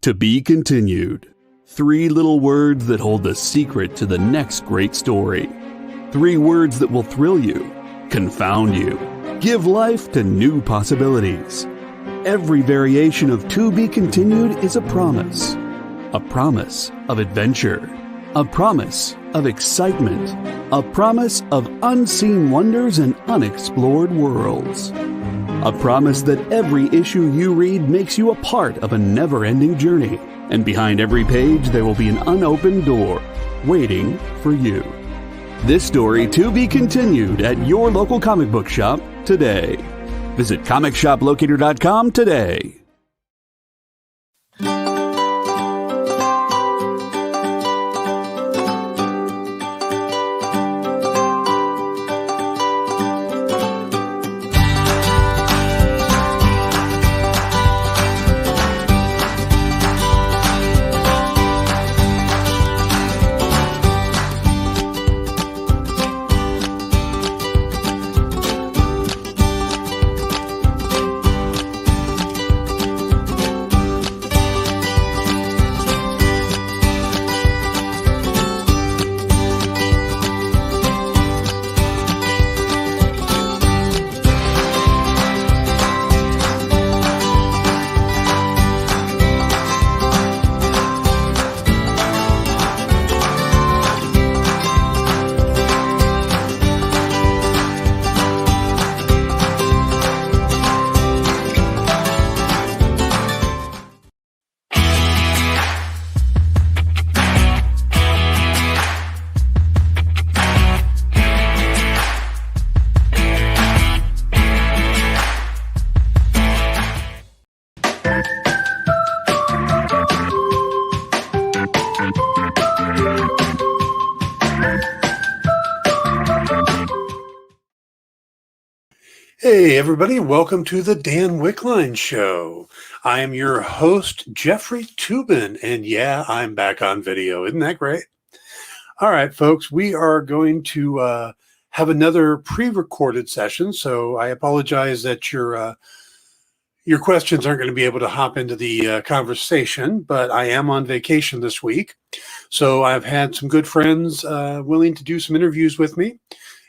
To be continued. 3 little words that hold the secret to the next great story. 3 words that will thrill you, confound you, give life to new possibilities. Every variation of To Be Continued is a promise of adventure, a promise of excitement, a promise of unseen wonders and unexplored worlds. A promise that every issue you read makes you a part of a never-ending journey, and behind every page there will be an unopened door waiting for you. This story to be continued at your local comic book shop today. Visit comicshoplocator.com today. Hey everybody, welcome to the Dan Wickline Show. I am your host, Jeffrey Toobin, and yeah, I'm back on video. Isn't that great? All right, folks, we are going to have another pre-recorded session, so I apologize that your questions aren't going to be able to hop into the conversation, but I am on vacation this week, so I've had some good friends willing to do some interviews with me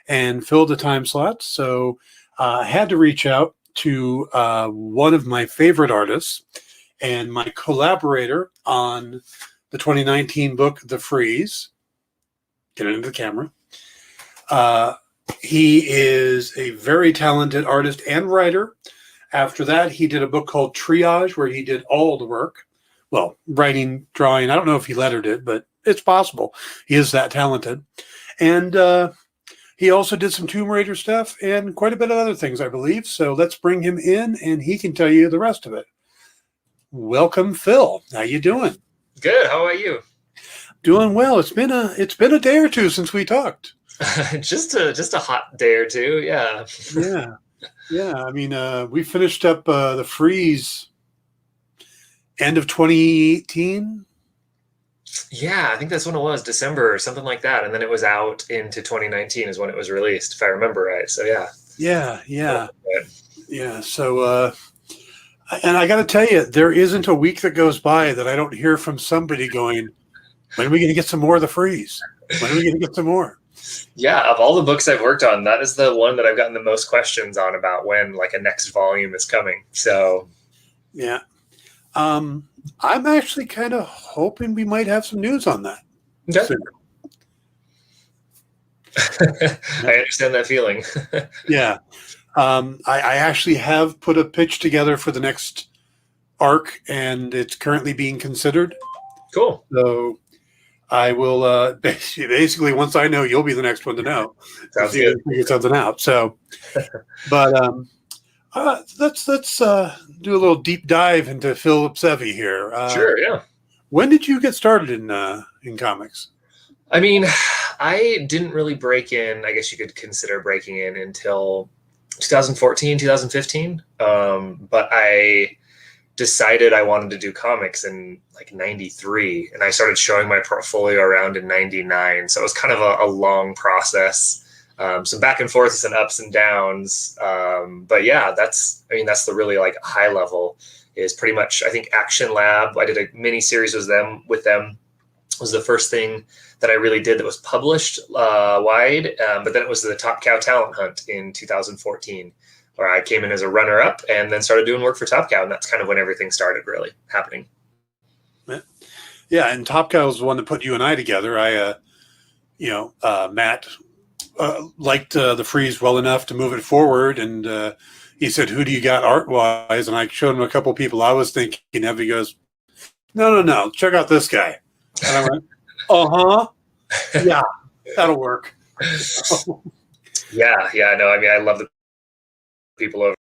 and fill the time slots, so I had to reach out to one of my favorite artists and my collaborator on the 2019 book, The Freeze. Get it into the camera. He is a very talented artist and writer. After that, he did a book called Triage, where he did all the work. Well, writing, drawing. I don't know if he lettered it, but it's possible. He is that talented. And he also did some Tomb Raider stuff and quite a bit of other things, I believe. So let's bring him in, and he can tell you the rest of it. Welcome, Phil. How you doing? Good. How are you? Doing well. It's been a day or two since we talked. just a hot day or two. Yeah. Yeah. I mean, we finished up The Freeze end of 2018. Yeah, I think that's when it was, December or something like that. And then it was out into 2019 is when it was released, if I remember right. So yeah. Yeah. So, and I got to tell you, there isn't a week that goes by that I don't hear from somebody going, when are we going to get some more of The Freeze? When are we going to get some more? Yeah, of all the books I've worked on, that is the one that I've gotten the most questions on about when like a next volume is coming. So yeah. I'm actually kind of hoping we might have some news on that. Okay. I understand that feeling. Yeah. I actually have put a pitch together for the next arc, and it's currently being considered. Cool. So I will basically, once I know, you'll be the next one to know. Sounds good. Figure something out. So, but let's do a little deep dive into Phillip Sevy here. Sure. Yeah. When did you get started in comics? I mean, I didn't really break in, I guess you could consider breaking in, until 2014, 2015. But I decided I wanted to do comics in like 93, and I started showing my portfolio around in 99. So it was kind of a long process, some back and forths and ups and downs. But yeah, that's the really like high level is pretty much, I think, Action Lab. I did a mini series with them. Was the first thing that I really did that was published wide. But then it was the Top Cow Talent Hunt in 2014, where I came in as a runner-up and then started doing work for Top Cow. And that's kind of when everything started really happening. Yeah, and Top Cow was the one that put you and I together. Matt liked the frieze well enough to move it forward, and he said, "Who do you got art-wise?" And I showed him a couple of people I was thinking of. He goes, No, check out this guy. And I went, yeah, that'll work. Yeah, no, I mean, I love the people over.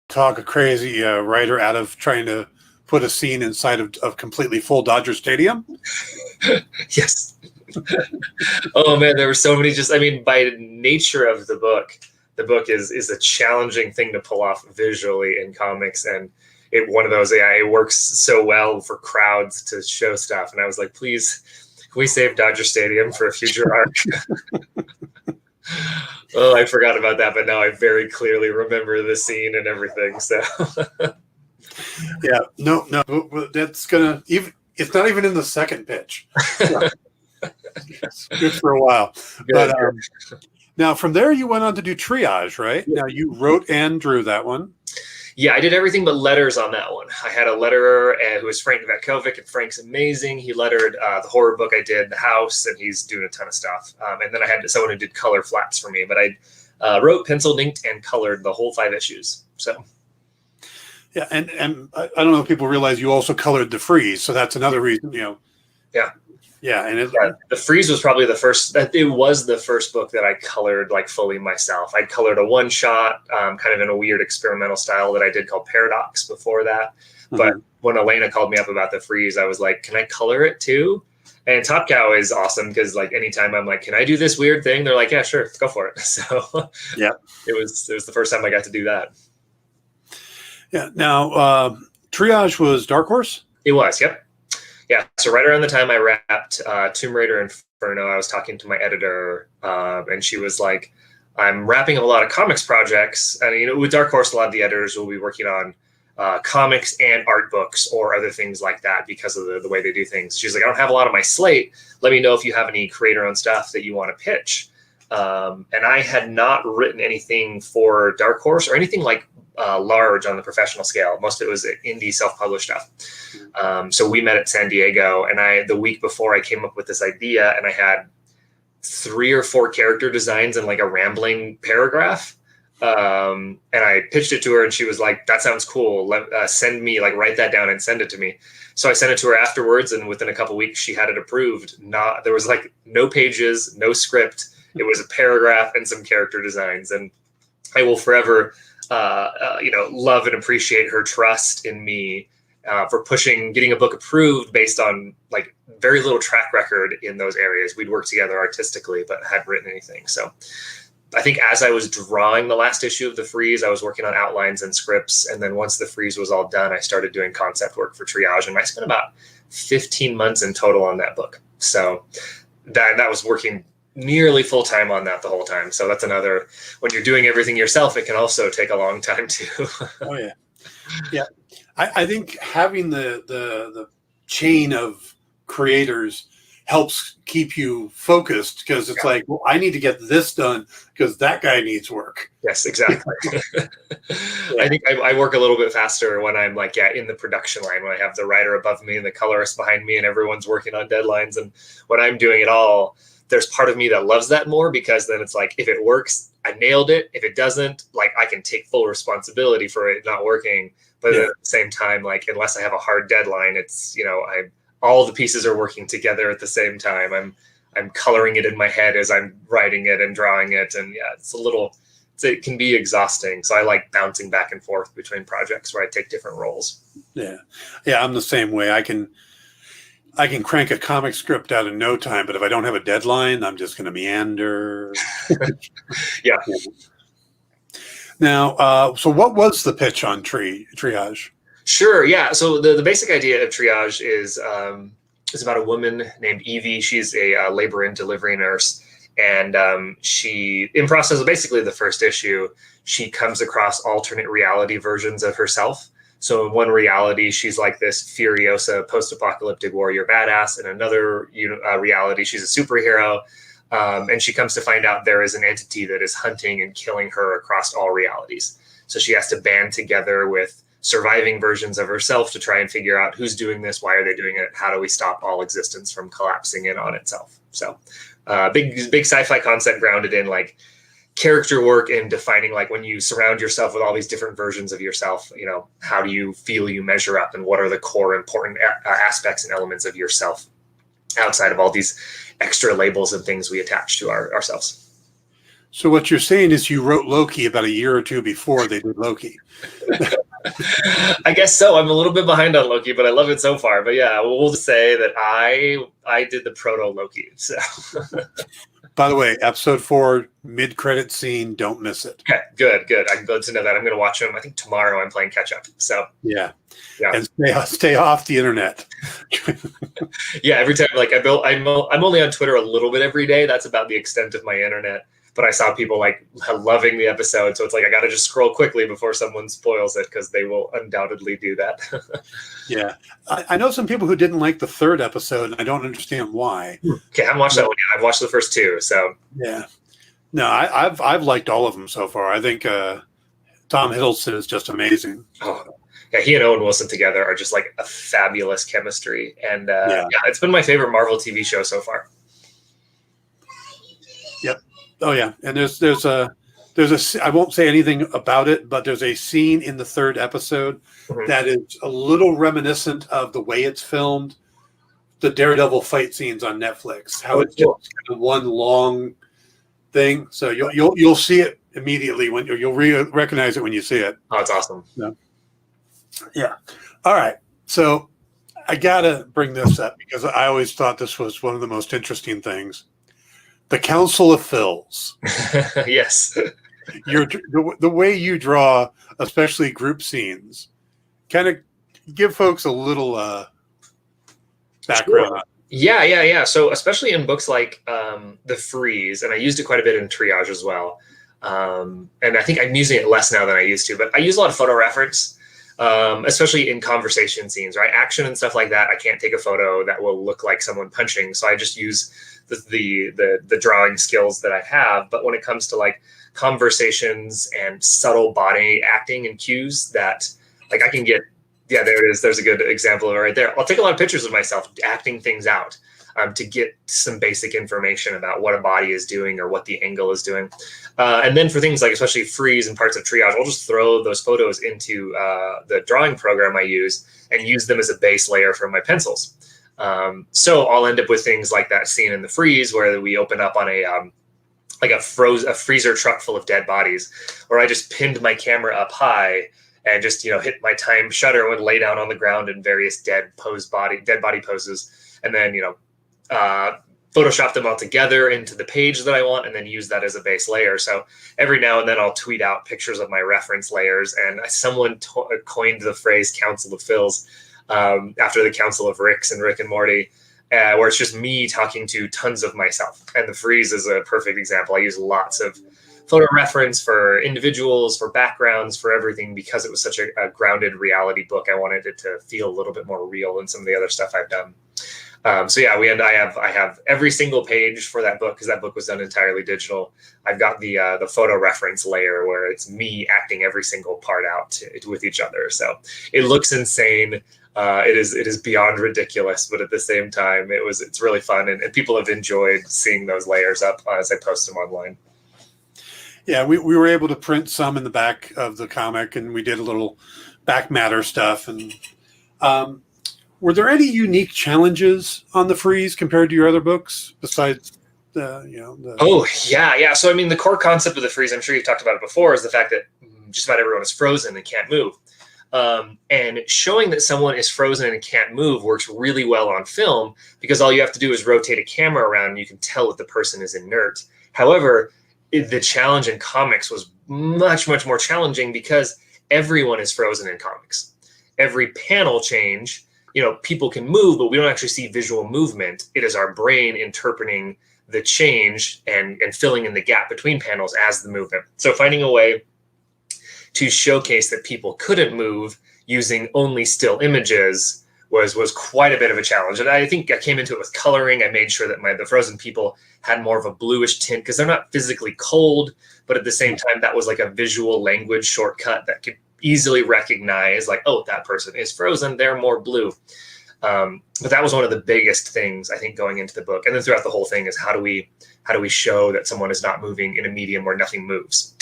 Talk a crazy writer out of trying to put a scene inside of completely full Dodger Stadium. Yes. Oh man, there were so many. Just, I mean, by nature of the book is a challenging thing to pull off visually in comics, and one of those. Yeah, it works so well for crowds to show stuff. And I was like, please, can we save Dodger Stadium for a future arc? Oh, I forgot about that, but now I very clearly remember the scene and everything. So, yeah, no, that's gonna even. It's not even in the second pitch. Yeah. Good for a while. Good, But good. now from there, you went on to do Triage, right? Yeah. Now you wrote and drew that one. Yeah, I did everything but letters on that one. I had a letterer who was Frank Vetkovic, and Frank's amazing. He lettered the horror book I did, The House, and he's doing a ton of stuff. And then I had someone who did color flaps for me, but I wrote, penciled, inked, and colored the whole 5 issues. So. Yeah, and I don't know if people realize you also colored the Freeze, so that's another reason, Yeah. Yeah, and The Freeze was probably the first. It was the first book that I colored like fully myself. I colored a one shot, kind of in a weird experimental style that I did called Paradox before that. But when Elena called me up about the Freeze, I was like, "Can I color it too?" And Top Cow is awesome because like anytime I'm like, "Can I do this weird thing?" They're like, "Yeah, sure, go for it." So yeah, it was the first time I got to do that. Yeah. Now, Triage was Dark Horse? It was, yep. Yeah, so right around the time I wrapped Tomb Raider Inferno, I was talking to my editor, and she was like, I'm wrapping up a lot of comics projects. And, with Dark Horse, a lot of the editors will be working on comics and art books or other things like that because of the way they do things. She's like, I don't have a lot on my slate. Let me know if you have any creator-owned stuff that you want to pitch. And I had not written anything for Dark Horse or anything like large on the professional scale. Most of it was indie self-published stuff. So we met at San Diego, and the week before I came up with this idea, and I had 3 or 4 character designs and like a rambling paragraph. And I pitched it to her, and she was like, that sounds cool. Send me, like, write that down and send it to me. So I sent it to her afterwards, and within a couple of weeks, she had it approved. There was like no pages, no script. It was a paragraph and some character designs. And I will forever, love and appreciate her trust in me for getting a book approved based on like very little track record in those areas. We'd worked together artistically, but hadn't written anything. So I think as I was drawing the last issue of the Freeze, I was working on outlines and scripts. And then once the Freeze was all done, I started doing concept work for Triage. And I spent about 15 months in total on that book. So that was working nearly full time on that the whole time. So that's another, when you're doing everything yourself, it can also take a long time too. Oh yeah. Yeah. I think having the chain of creators helps keep you focused, because it's like, well, I need to get this done because that guy needs work. Yes, exactly. I think I work a little bit faster when I'm like, in the production line, when I have the writer above me and the colorist behind me and everyone's working on deadlines. And when I'm doing it all, there's part of me that loves that more, because then it's like, if it works, I nailed it. If it doesn't, like, I can take full responsibility for it not working. But at the same time, like, unless I have a hard deadline, it's, all the pieces are working together at the same time. I'm coloring it in my head as I'm writing it and drawing it. And it can be exhausting. So I like bouncing back and forth between projects where I take different roles. Yeah. Yeah. I'm the same way. I can crank a comic script out in no time, but if I don't have a deadline, I'm just going to meander. Yeah. Now, so what was the pitch on Triage? Sure. Yeah. So the basic idea of Triage is about a woman named Evie. She's a labor and delivery nurse. And in process of basically the first issue, she comes across alternate reality versions of herself. So in one reality, she's like this Furiosa post-apocalyptic warrior badass. In another reality, she's a superhero. And she comes to find out there is an entity that is hunting and killing her across all realities. So she has to band together with surviving versions of herself to try and figure out who's doing this, why are they doing it, how do we stop all existence from collapsing in on itself. So big sci-fi concept grounded in like character work and defining, like, when you surround yourself with all these different versions of yourself, how do you feel you measure up, and what are the core important aspects and elements of yourself outside of all these extra labels and things we attach to ourselves. So what you're saying is you wrote Loki about a year or two before they did Loki. I guess so. I'm a little bit behind on Loki, but I love it so far. But yeah, we'll just say that I did the proto Loki. So. By the way, episode 4, mid-credit scene, don't miss it. Okay, good. I'm glad to know that. I'm going to watch them. I think tomorrow I'm playing catch up. So yeah. And stay off the internet. Yeah, every time, like, I'm only on Twitter a little bit every day. That's about the extent of my internet. but I saw people like loving the episode. So it's like, I got to just scroll quickly before someone spoils it, because they will undoubtedly do that. Yeah. I know some people who didn't like the third episode, and I don't understand why. Okay, I haven't watched that one yet. I've watched the first two. So yeah. No, I've liked all of them so far. I think Tom Hiddleston is just amazing. Oh, yeah, he and Owen Wilson together are just like a fabulous chemistry. And yeah, it's been my favorite Marvel TV show so far. Yep. Oh yeah. And there's a I won't say anything about it, but there's a scene in the third episode that is a little reminiscent of the way it's filmed, the Daredevil fight scenes on Netflix. How it's just kind of one long thing. So you'll see it immediately when you'll recognize it when you see it. Oh, it's awesome. Yeah. All right. So I gotta bring this up because I always thought this was one of the most interesting things. The Council of Phils. Yes. The way you draw, especially group scenes, kind of give folks a little background. Sure. Yeah. So especially in books like The Freeze, and I used it quite a bit in Triage as well. And I think I'm using it less now than I used to, but I use a lot of photo reference, especially in conversation scenes, right? Action and stuff like that. I can't take a photo that will look like someone punching. So I just use the drawing skills that I have. But when it comes to like conversations and subtle body acting and cues that like I can get, yeah, there it is. There's a good example of it right there. I'll take a lot of pictures of myself acting things out to get some basic information about what a body is doing or what the angle is doing. And then for things like especially Freeze and parts of Triage, I'll just throw those photos into the drawing program I use and use them as a base layer for my pencils. So I'll end up with things like that scene in The Freeze where we open up on a freezer truck full of dead bodies, where I just pinned my camera up high and just, hit my time shutter and would lay down on the ground in various dead body poses. And then, Photoshop them all together into the page that I want and then use that as a base layer. So every now and then I'll tweet out pictures of my reference layers. And someone coined the phrase Council of Phils after the Council of Ricks and Rick and Morty, where it's just me talking to tons of myself. And The Freeze is a perfect example. I use lots of photo reference for individuals, for backgrounds, for everything, because it was such a grounded reality book. I wanted it to feel a little bit more real than some of the other stuff I've done. So yeah, I have every single page for that book, because that book was done entirely digital. I've got the photo reference layer where it's me acting every single part out with each other. So it looks insane. It is beyond ridiculous, but at the same time, it's really fun, and people have enjoyed seeing those layers up as I post them online. Yeah, we were able to print some in the back of the comic, and we did a little back matter stuff. And were there any unique challenges on The Freeze compared to your other books besides Oh, yeah. So, I mean, the core concept of The Freeze, I'm sure you've talked about it before, is the fact that just about everyone is frozen and can't move. And showing that someone is frozen and can't move works really well on film, because all you have to do is rotate a camera around and you can tell that the person is inert. However, the challenge in comics was much, much more challenging because everyone is frozen in comics. Every panel change, people can move, but we don't actually see visual movement. It is our brain interpreting the change and filling in the gap between panels as the movement. So finding a way to showcase that people couldn't move using only still images was quite a bit of a challenge. And I think I came into it with coloring. I made sure that the frozen people had more of a bluish tint, because they're not physically cold, but at the same time, that was like a visual language shortcut that could easily recognize, like, oh, that person is frozen, they're more blue. But that was one of the biggest things, I think, going into the book. And then throughout the whole thing is how do we show that someone is not moving in a medium where nothing moves?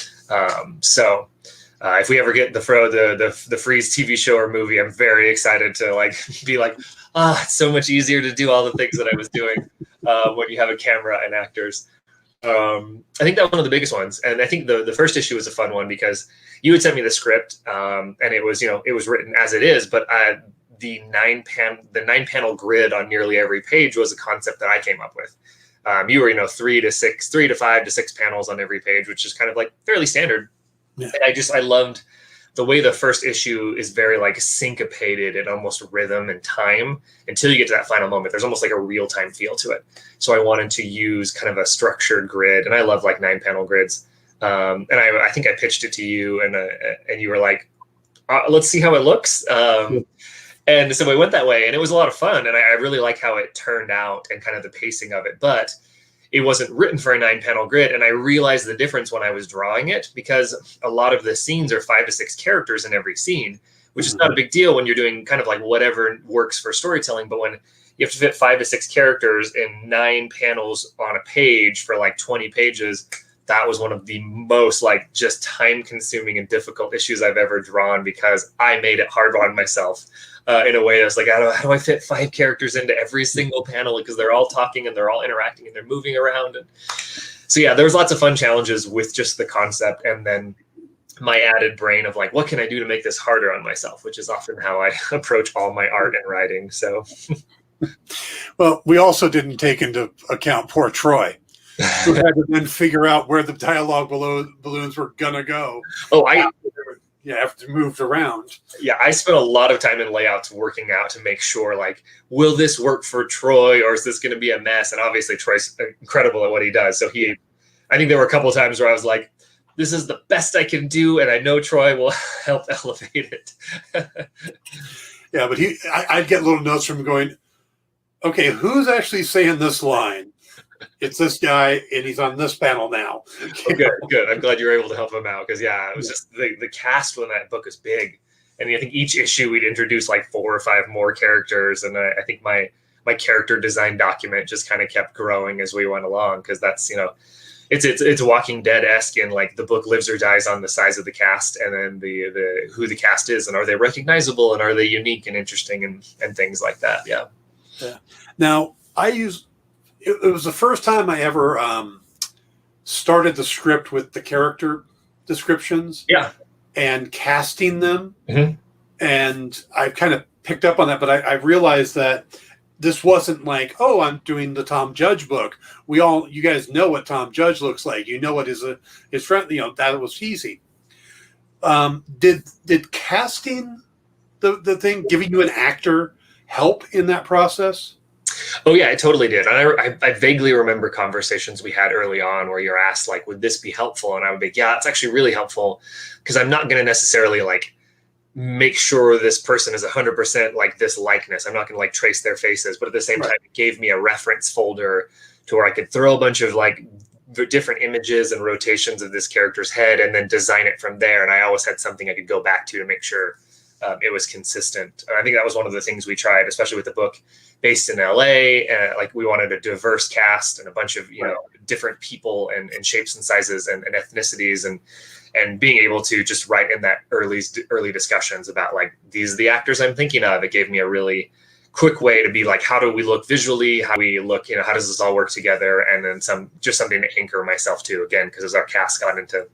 If we ever get the Freeze TV show or movie, I'm very excited to be like, it's so much easier to do all the things that I was doing when you have a camera and actors. I think that was one of the biggest ones. And I think the first issue was a fun one because you had sent me the script, and it was written as it is, but the nine panel grid on nearly every page was a concept that I came up with. You were 3 to 5 to 6 panels on every page, which is kind of like fairly standard. Yeah. And I loved the way the first issue is very like syncopated and almost rhythm and time until you get to that final moment. There's almost like a real time feel to it. So I wanted to use kind of a structured grid, and I love like 9-panel grids. And I think I pitched it to you, and you were like, let's see how it looks. And so we went that way, and it was a lot of fun. And I really like how it turned out and kind of the pacing of it. But it wasn't written for a 9-panel grid. And I realized the difference when I was drawing it, because a lot of the scenes are 5 to 6 characters in every scene, which is not a big deal when you're doing kind of like whatever works for storytelling. But when you have to fit 5 to 6 characters in 9 panels on a page for like 20 pages, that was one of the most like just time consuming and difficult issues I've ever drawn, because I made it hard on myself in a way that's like, how do I fit 5 characters into every single panel, because they're all talking and they're all interacting and they're moving around. And so, yeah, there was lots of fun challenges with just the concept. And then my added brain of like, what can I do to make this harder on myself, which is often how I approach all my art and writing. So, well, we also didn't take into account poor Troy, who had to then figure out where the dialogue balloons were gonna go. Oh, after moved around. Yeah, I spent a lot of time in layouts working out to make sure, like, will this work for Troy, or is this going to be a mess? And obviously, Troy's incredible at what he does. So I think there were a couple of times where I was like, this is the best I can do, and I know Troy will help elevate it. Yeah, but I'd get little notes from him going, okay, who's actually saying this line? It's this guy, and he's on this panel now. Good. I'm glad you were able to help him out, because it was just the cast when that book is big, and I think each issue we'd introduce like 4 or 5 more characters, and I think my character design document just kind of kept growing as we went along, because that's it's Walking Dead-esque, and like the book lives or dies on the size of the cast, and then the who the cast is, and are they recognizable, and are they unique and interesting, and things like that. Yeah. Now it was the first time I ever started the script with the character descriptions, and casting them. Mm-hmm. And I kind of picked up on that, but I realized that this wasn't like, oh, I'm doing the Tom Judge book. You guys know what Tom Judge looks like. You know what his friend, that was easy. Did casting the thing, giving you an actor, help in that process? Oh, yeah, it totally did. And I vaguely remember conversations we had early on where you're asked, like, would this be helpful? And I would be, yeah, it's actually really helpful, because I'm not going to necessarily like make sure this person is 100% like this likeness. I'm not going to like trace their faces. But at the same time, it gave me a reference folder to where I could throw a bunch of like the different images and rotations of this character's head and then design it from there. And I always had something I could go back to make sure it was consistent. And I think that was one of the things we tried, especially with the book based in LA. Like we wanted a diverse cast and a bunch of, different people and shapes and sizes and ethnicities, and being able to just write in that early discussions about like, these are the actors I'm thinking of. It gave me a really quick way to be like, how do we look visually? How do we look, how does this all work together? And then something to anchor myself to, again, because as our cast got into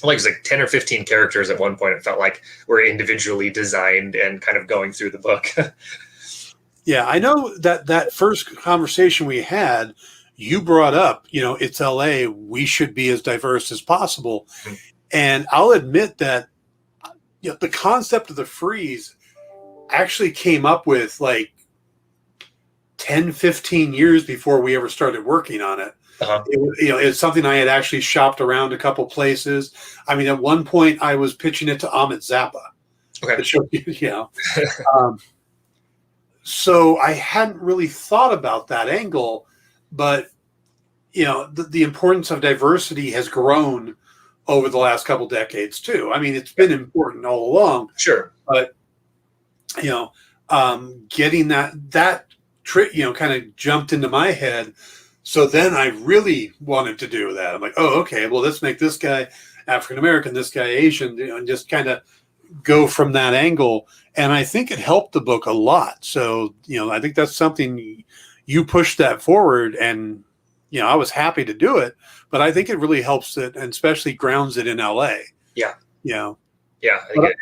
like, it was like 10 or 15 characters at one point, it felt like we're individually designed and kind of going through the book. Yeah, I know that first conversation we had, you brought up, it's LA, we should be as diverse as possible. Mm-hmm. And I'll admit that the concept of the freeze actually came up with like 10, 15 years before we ever started working on it. Uh-huh. It's something I had actually shopped around a couple places. I mean, at one point I was pitching it to Ahmet Zappa. Okay. So I hadn't really thought about that angle, but the importance of diversity has grown over the last couple decades too. I mean, it's been important all along. Sure. But getting that trick, kind of jumped into my head. So then I really wanted to do that. I'm like, oh, okay, well, let's make this guy African-American, this guy Asian, and just kind of go from that angle. And I think it helped the book a lot. So, I think that's something you pushed that forward, and, I was happy to do it, but I think it really helps it, and especially grounds it in LA. Yeah. Yeah. I think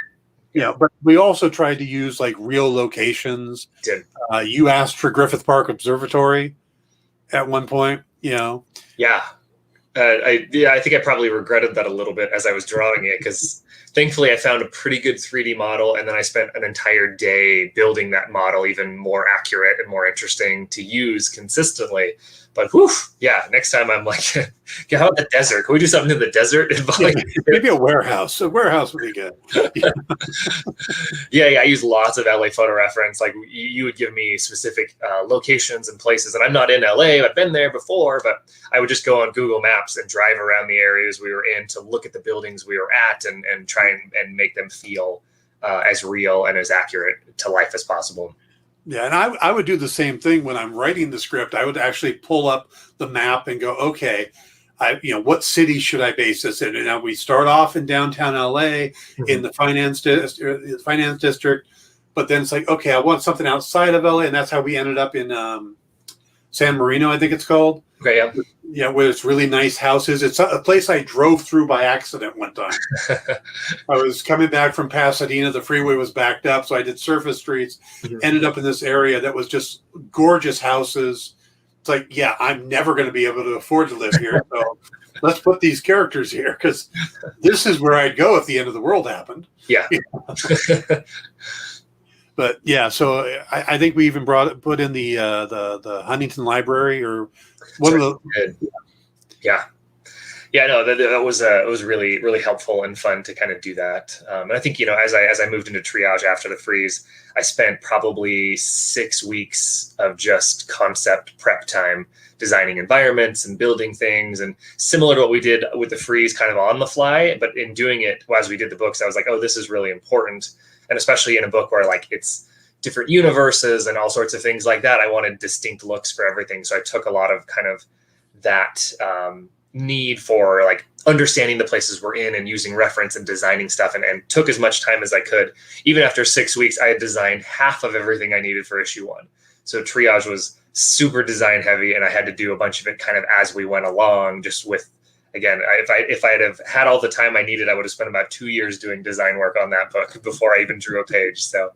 but we also tried to use like real locations. Did. You asked for Griffith Park Observatory at one point, Yeah. I think I probably regretted that a little bit as I was drawing it, because thankfully I found a pretty good 3D model, and then I spent an entire day building that model even more accurate and more interesting to use consistently. But whew, yeah, next time I'm like, yeah, how about the desert? Can we do something in the desert? Maybe a warehouse. A warehouse would be good. Yeah, I use lots of LA photo reference. Like you would give me specific locations and places, and I'm not in LA. I've been there before, but I would just go on Google Maps and drive around the areas we were in to look at the buildings we were at and try and make them feel as real and as accurate to life as possible. Yeah, and I would do the same thing when I'm writing the script. I would actually pull up the map and go, okay, what city should I base this in? And now we start off in downtown LA in the finance district, but then it's like, okay, I want something outside of LA, and that's how we ended up in San Marino, I think it's called. Okay, yeah. Yeah, where it's really nice houses. It's a place I drove through by accident one time. I was coming back from Pasadena. The freeway was backed up, so I did surface streets. Ended up in this area that was just gorgeous houses. It's like, yeah, I'm never going to be able to afford to live here. So let's put these characters here, because this is where I'd go if the end of the world happened. Yeah. But yeah, so I think we even put in the Huntington Library or one of the. Yeah, no, that was it was really, really helpful and fun to kind of do that. And I think, as I moved into triage after the freeze, I spent probably 6 weeks of just concept prep time, designing environments and building things, and similar to what we did with the freeze, kind of on the fly. But in doing it as we did the books, I was like, oh, this is really important. And especially in a book where like it's different universes and all sorts of things like that, I wanted distinct looks for everything. So I took a lot of kind of that need for like understanding the places we're in and using reference and designing stuff, and took as much time as I could. Even after 6 weeks, I had designed half of everything I needed for issue 1. So triage was super design heavy, and I had to do a bunch of it kind of as we went along, just with, again, if I'd have had all the time I needed, I would have spent about 2 years doing design work on that book before I even drew a page. So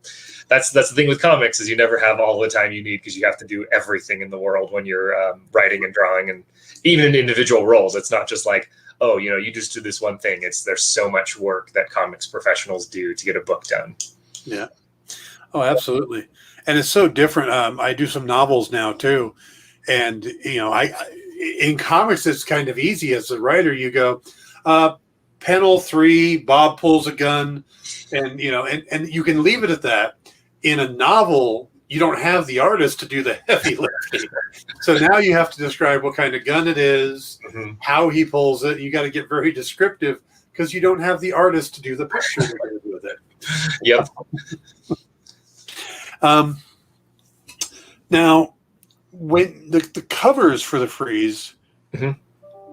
that's the thing with comics, is you never have all the time you need, because you have to do everything in the world when you're writing and drawing, and even in individual roles. It's not just like, oh, you just do this one thing. There's so much work that comics professionals do to get a book done. Yeah. Oh, absolutely. And it's so different. I do some novels now too. And, in comics, it's kind of easy as a writer. You go, panel 3, Bob pulls a gun, and you can leave it at that. In a novel, you don't have the artist to do the heavy lifting. So now you have to describe what kind of gun it is, how he pulls it. You got to get very descriptive, because you don't have the artist to do the picture with it. Yep. Now, when the covers for the freeze,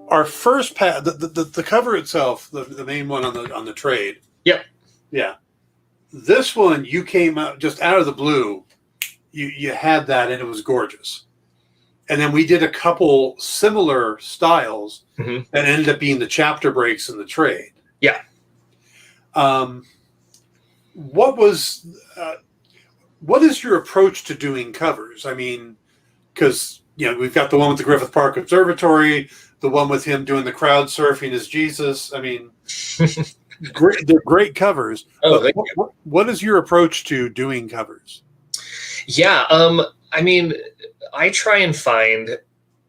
our first the cover itself, the main one on the trade. Yep. Yeah. This one, you came out just out of the blue. You had that, and it was gorgeous. And then we did a couple similar styles that ended up being the chapter breaks in the trade. Yeah. What is your approach to doing covers? I mean, because we've got the one with the Griffith Park Observatory, the one with him doing the crowd surfing as Jesus. I mean, they're great covers. Oh, what is your approach to doing covers? Yeah, I mean, I try and find,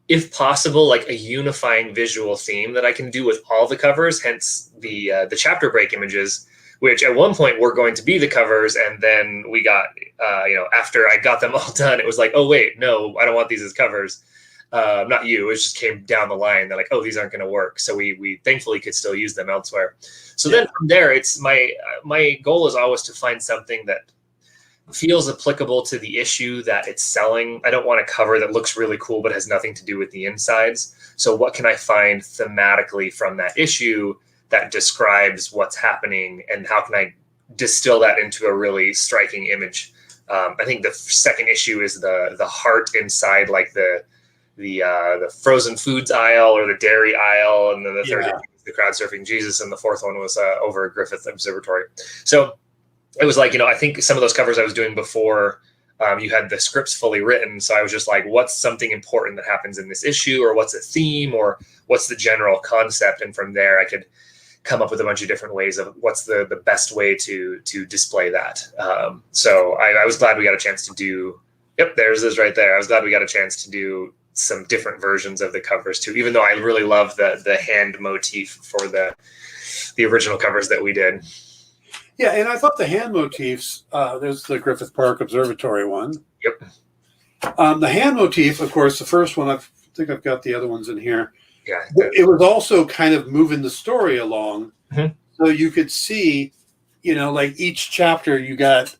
if possible, like a unifying visual theme that I can do with all the covers. Hence the chapter break images, which at one point were going to be the covers, and then we got, after I got them all done, it was like, oh wait, no, I don't want these as covers. Not you. It just came down the line. They're like, oh, these aren't going to work. So we thankfully could still use them elsewhere. So then from there, it's my goal is always to find something that feels applicable to the issue that it's selling. I don't want a cover that looks really cool but has nothing to do with the insides. So what can I find thematically from that issue that describes what's happening, and how can I distill that into a really striking image? I think the second issue is the heart inside, like the frozen foods aisle or the dairy aisle, and then the third issue was the crowd surfing Jesus, and the fourth one was over Griffith Observatory. So it was like, I think some of those covers I was doing before you had the scripts fully written. So I was just like, what's something important that happens in this issue, or what's a theme, or what's the general concept? And from there, I could come up with a bunch of different ways of what's the best way to display that. So I was glad we got a chance to do, yep, there's this right there. I was glad we got a chance to do some different versions of the covers too, even though I really love the hand motif for the original covers that we did. Yeah, and I thought the hand motifs, there's the Griffith Park Observatory one. Yep. The hand motif, of course, the first one, I think I've got the other ones in here. Yeah. It was also kind of moving the story along. Mm-hmm. So you could see, you know, like each chapter you got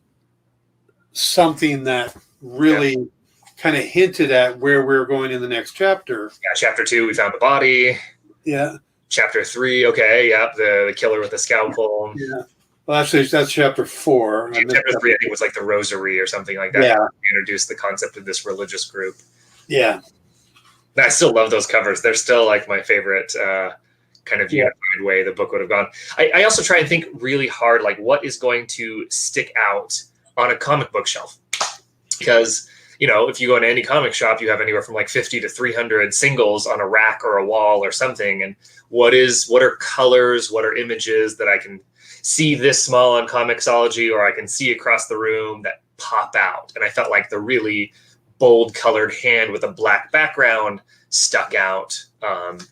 something that really kind of hinted at where we're going in the next chapter. Yeah, chapter 2, we found the body. Yeah. Chapter 3, okay, yep, the killer with the scalpel. Yeah. Well, actually, that's chapter 4. Chapter 3, I think, was like the rosary or something like that. Yeah. We introduced the concept of this religious group. Yeah. And I still love those covers. They're still like my favorite kind of unified way the book would have gone. I also try and think really hard, like what is going to stick out on a comic book shelf? Because, you know, if you go into any comic shop, you have anywhere from like 50 to 300 singles on a rack or a wall or something. And what are colors? What are images that I can see this small on Comixology, or I can see across the room that pop out? And I felt like the really bold colored hand with a black background stuck out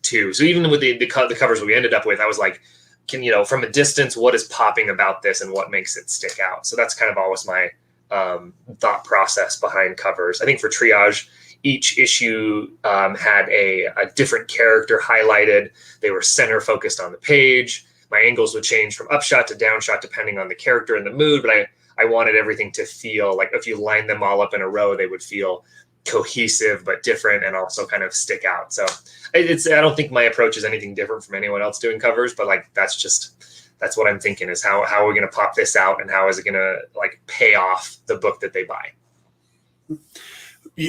too. So even with the covers we ended up with, I was like, from a distance, what is popping about this and what makes it stick out? So that's kind of always my thought process behind covers. I think for Triage, each issue had a different character highlighted. They were center focused on the page. My angles would change from upshot to downshot depending on the character and the mood, but I wanted everything to feel like if you line them all up in a row, they would feel cohesive but different and also kind of stick out. So I don't think my approach is anything different from anyone else doing covers, but like that's what I'm thinking is how are we going to pop this out, and how is it going to like pay off the book that they buy?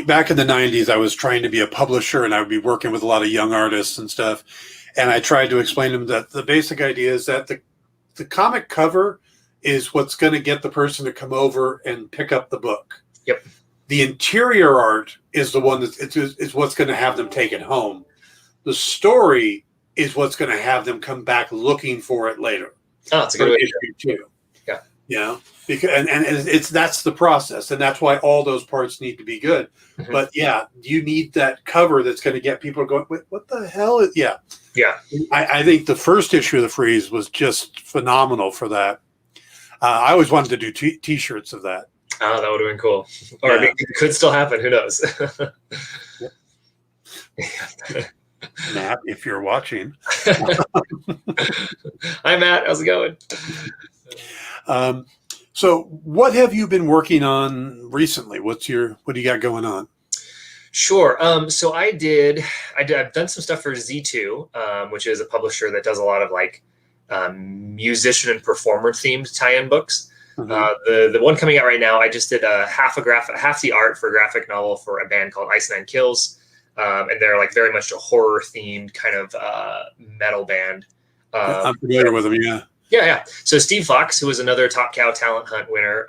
Back in the 90s, I was trying to be a publisher, and I would be working with a lot of young artists and stuff. And I tried to explain to them that the basic idea is that the comic cover is what's going to get the person to come over and pick up the book. Yep. The interior art is the one that is what's going to have them take it home. The story is what's going to have them come back looking for it later. Oh, that's a good way issue too. Yeah. You know, because and that's the process, and that's why all those parts need to be good. Mm-hmm. But yeah, you need that cover that's going to get people going, what the hell is Yeah. I think the first issue of the Freeze was just phenomenal for that. I always wanted to do t-shirts of that. Oh, that would have been cool. Or I mean, it could still happen. Who knows? Matt, if you're watching. Hi, Matt. How's it going? So what have you been working on recently? What do you got going on? Sure. So I've done some stuff for Z2, which is a publisher that does a lot of like musician and performer themed tie-in books. Mm-hmm. The one coming out right now, I just did half the art for a graphic novel for a band called Ice Nine Kills. And they're like very much a horror themed kind of metal band. I'm familiar with them. Yeah. Yeah. So Steve Fox, who was another Top Cow Talent Hunt winner,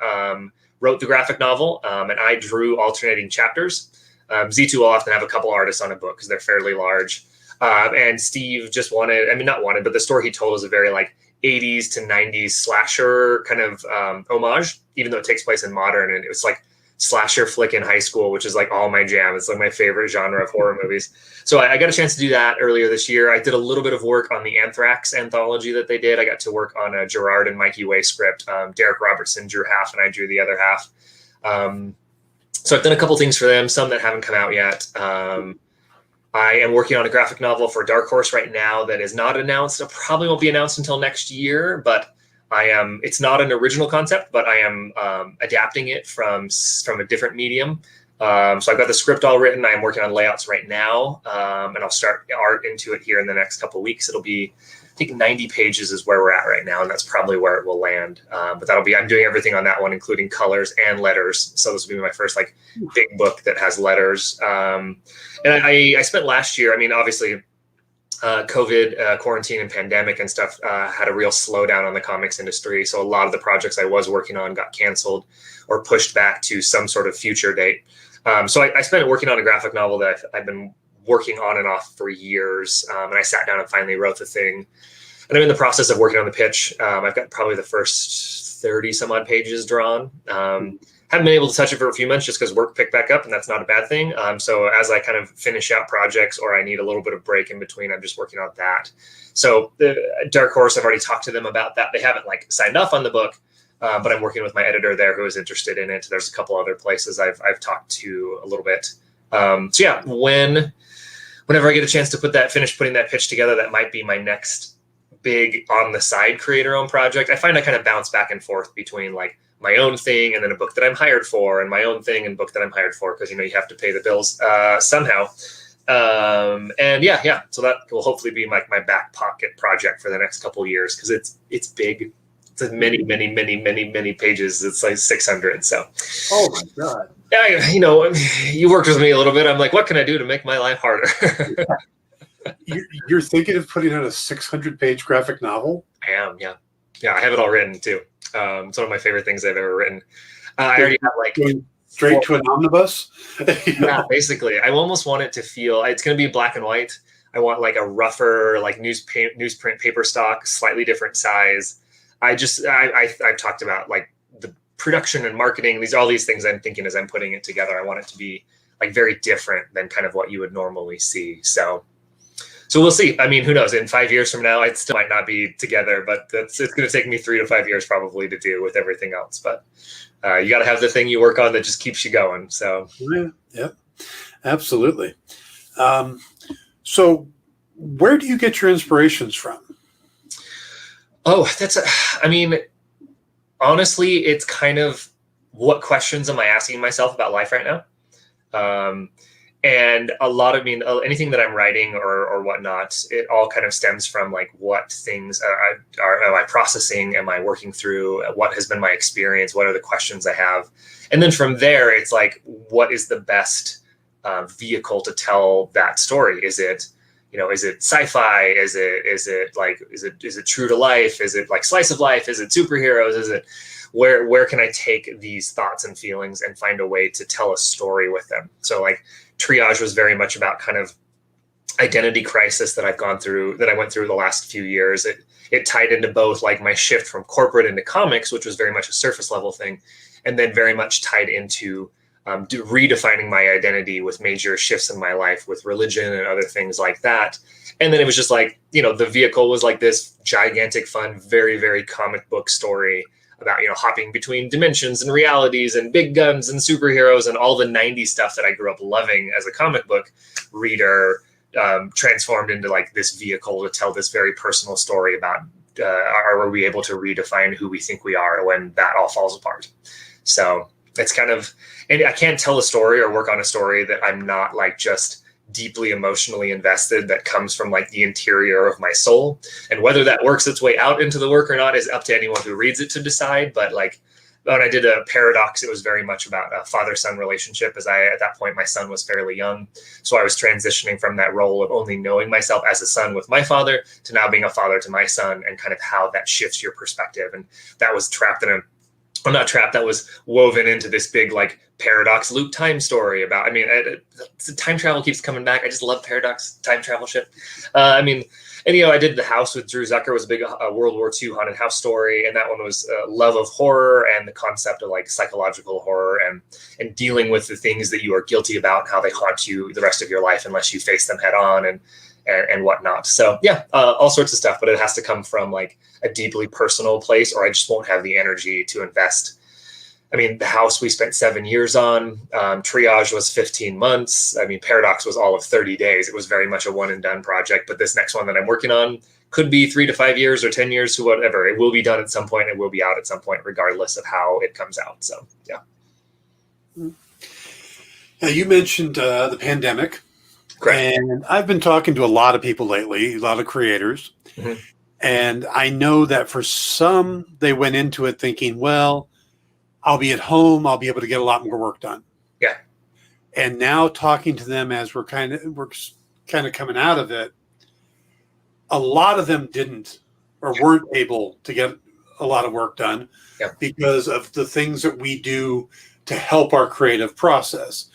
wrote the graphic novel, and I drew alternating chapters. Z2 will often have a couple artists on a book because they're fairly large. And Steve just but the story he told was a very like 80s to 90s slasher kind of homage, even though it takes place in modern. And it was like slasher flick in high school, which is like all my jam. It's like my favorite genre of horror movies. So I got a chance to do that earlier this year. I did a little bit of work on the Anthrax anthology that they did. I got to work on a Gerard and Mikey Way script. Derek Robertson drew half and I drew the other half. So I've done a couple things for them, some that haven't come out yet. I am working on a graphic novel for Dark Horse right now that is not announced. It probably won't be announced until next year, but it's not an original concept, but I am adapting it from a different medium. So I've got the script all written. I'm working on layouts right now, and I'll start art into it here in the next couple of weeks. It'll be, I think 90 pages is where we're at right now, and that's probably where it will land. But I'm doing everything on that one, including colors and letters. So this will be my first like big book that has letters. And I spent last year, I mean, obviously COVID, quarantine, and pandemic and stuff had a real slowdown on the comics industry. So a lot of the projects I was working on got canceled or pushed back to some sort of future date. So I spent working on a graphic novel that I've been working on and off for years. And I sat down and finally wrote the thing. And I'm in the process of working on the pitch. I've got probably the first 30 some odd pages drawn. Haven't been able to touch it for a few months just because work picked back up, and that's not a bad thing. So as I kind of finish out projects or I need a little bit of break in between, I'm just working on that. So Dark Horse, I've already talked to them about that. They haven't like signed off on the book, but I'm working with my editor there who is interested in it. There's a couple other places I've talked to a little bit. So yeah, whenever I get a chance to finish putting that pitch together, that might be my next big on the side creator-owned project. I find I kind of bounce back and forth between like my own thing and then a book that I'm hired for, and my own thing and book that I'm hired for, because you have to pay the bills somehow. And yeah, so that will hopefully be like my back pocket project for the next couple of years, because it's big. It's many pages. It's like 600. So. Oh my God. Yeah, you worked with me a little bit. I'm like, what can I do to make my life harder? You're thinking of putting out a 600-page graphic novel? I am, yeah. Yeah, I have it all written too. It's one of my favorite things I've ever written. I already have like going straight to an omnibus. Yeah, basically. I almost want it to feel, it's going to be black and white. I want like a rougher, like newsprint paper stock, slightly different size. I've talked about like the production and marketing. All these things I'm thinking as I'm putting it together. I want it to be like very different than kind of what you would normally see. So we'll see. I mean, who knows? In 5 years from now, it still might not be together, but it's going to take me 3 to 5 years probably to do with everything else. But you got to have the thing you work on that just keeps you going. So yeah, absolutely. So where do you get your inspirations from? Oh, honestly, it's kind of what questions am I asking myself about life right now? And a lot of, anything that I'm writing or whatnot, it all kind of stems from like what things am I processing? Am I working through? What has been my experience? What are the questions I have? And then from there, it's like, what is the best vehicle to tell that story? Is it sci-fi? Is it true to life? Is it like slice of life? Is it superheroes? Is it where can I take these thoughts and feelings and find a way to tell a story with them? So like Triage was very much about kind of identity crisis that I went through the last few years. It tied into both like my shift from corporate into comics, which was very much a surface level thing, and then very much tied into redefining my identity with major shifts in my life with religion and other things like that. And then it was just like, the vehicle was like this gigantic, fun, very, very comic book story about, hopping between dimensions and realities and big guns and superheroes and all the 90s stuff that I grew up loving as a comic book reader, transformed into like this vehicle to tell this very personal story about, are we able to redefine who we think we are when that all falls apart? So it's kind of, and I can't tell a story or work on a story that I'm not like just deeply emotionally invested, that comes from like the interior of my soul. And whether that works its way out into the work or not is up to anyone who reads it to decide. But like when I did a Paradox, it was very much about a father-son relationship, as at that point, my son was fairly young. So I was transitioning from that role of only knowing myself as a son with my father to now being a father to my son, and kind of how that shifts your perspective. And that was that was woven into this big like paradox loop time story about, time travel keeps coming back. I just love paradox time travel shit. I did The House with Drew Zucker, was a big World War II haunted house story. And that one was love of horror and the concept of like psychological horror and dealing with the things that you are guilty about and how they haunt you the rest of your life unless you face them head on and whatnot. So yeah, all sorts of stuff, but it has to come from like a deeply personal place, or I just won't have the energy to invest. The House we spent 7 years on. Triage was 15 months. Paradox was all of 30 days. It was very much a one and done project, but this next one that I'm working on could be 3 to 5 years or 10 years to whatever. It will be done at some point. It will be out at some point, regardless of how it comes out. So, yeah. Now, you mentioned the pandemic. Correct. And I've been talking to a lot of people lately, a lot of creators. Mm-hmm. And I know that for some, they went into it thinking, well, I'll be at home, I'll be able to get a lot more work done. Yeah. And now talking to them as we're kind of coming out of it, a lot of them didn't or weren't able to get a lot of work done because of the things that we do to help our creative process.